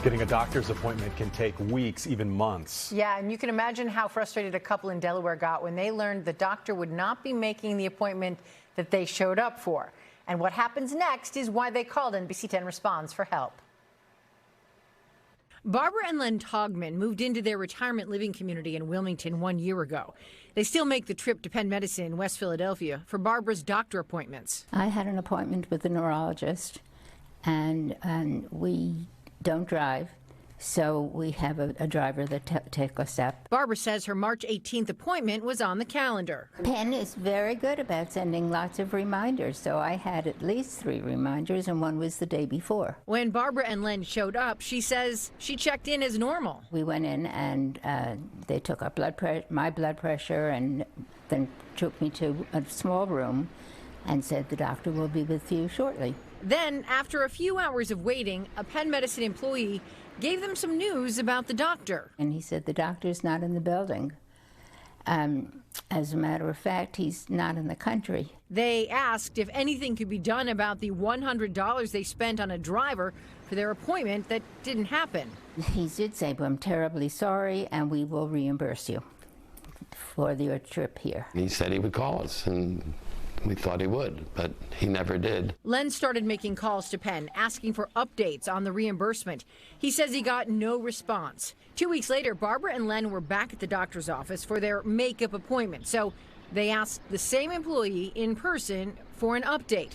Getting a doctor's appointment can take weeks, even months. Yeah, and you can imagine how frustrated a couple in Delaware got when they learned the doctor would not be making the appointment that they showed up for. And what happens next is why they called NBC10 Responds for help. Barbara and Len Togman moved into their retirement living community in Wilmington 1 year ago. They still make the trip to Penn Medicine in West Philadelphia for Barbara's doctor appointments. I had an appointment with a neurologist, and we don't drive, so we have a driver that take us up. Barbara says her March 18th appointment was on the calendar. Penn is very good about sending lots of reminders, so I had at least 3 reminders, and one was the day before. When Barbara and Len showed up, she says she checked in as normal. We went in and they took our my blood pressure, and then took me to a small room and said the doctor will be with you shortly. Then, after a few hours of waiting, a Penn Medicine employee gave them some news about the doctor. And he said the doctor's not in the building. As a matter of fact, he's not in the country. They asked if anything could be done about the $100 they spent on a driver for their appointment that didn't happen. He did say, "I'm terribly sorry, and we will reimburse you for your trip here." He said he would call us, and we thought he would, but he never did. Len started making calls to Penn, asking for updates on the reimbursement. He says he got no response. 2 weeks later, Barbara and Len were back at the doctor's office for their makeup appointment, so they asked the same employee in person for an update.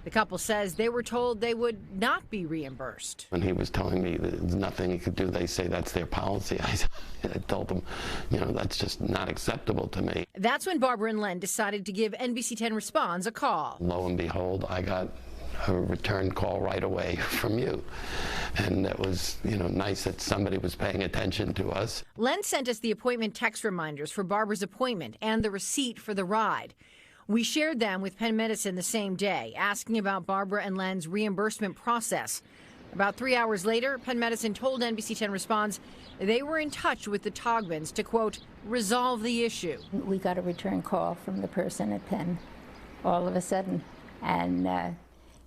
The couple says they were told they would not be reimbursed. When he was telling me that there's nothing he could do, they say that's their policy. I told him, that's just not acceptable to me. That's when Barbara and Len decided to give NBC10 Responds a call. Lo and behold, I got a return call right away from you. And it was, nice that somebody was paying attention to us. Len sent us the appointment text reminders for Barbara's appointment and the receipt for the ride. We shared them with Penn Medicine the same day, asking about Barbara and Len's reimbursement process. About 3 hours later, Penn Medicine told NBC10 Responds they were in touch with the Togmans to, quote, resolve the issue. We got a return call from the person at Penn all of a sudden, and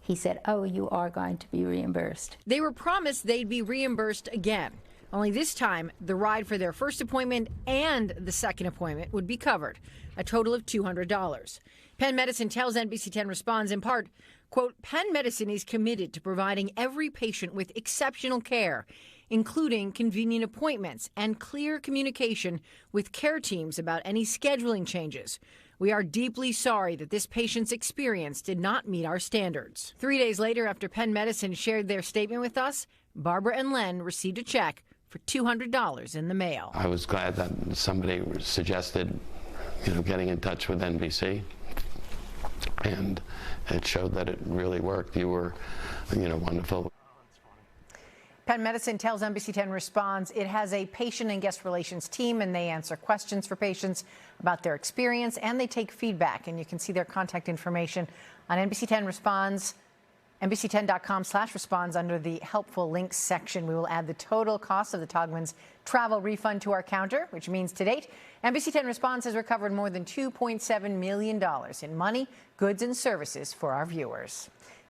he said, "Oh, you are going to be reimbursed." They were promised they'd be reimbursed again. Only this time, the ride for their first appointment and the second appointment would be covered, a total of $200. Penn Medicine tells NBC10 Responds in part, quote, Penn Medicine is committed to providing every patient with exceptional care, including convenient appointments and clear communication with care teams about any scheduling changes. We are deeply sorry that this patient's experience did not meet our standards. 3 days later, after Penn Medicine shared their statement with us, Barbara and Len received a check for $200 in the mail. I was glad that somebody suggested, getting in touch with NBC, and it showed that it really worked. You were, wonderful. Penn Medicine tells NBC10 Responds it has a patient and guest relations team, and they answer questions for patients about their experience, and they take feedback. And you can see their contact information on NBC10 Responds, NBC10.com/responds under the helpful links section. We will add the total cost of the Togmans' travel refund to our counter, which means to date, NBC10 Responds has recovered more than $2.7 million in money, goods, and services for our viewers.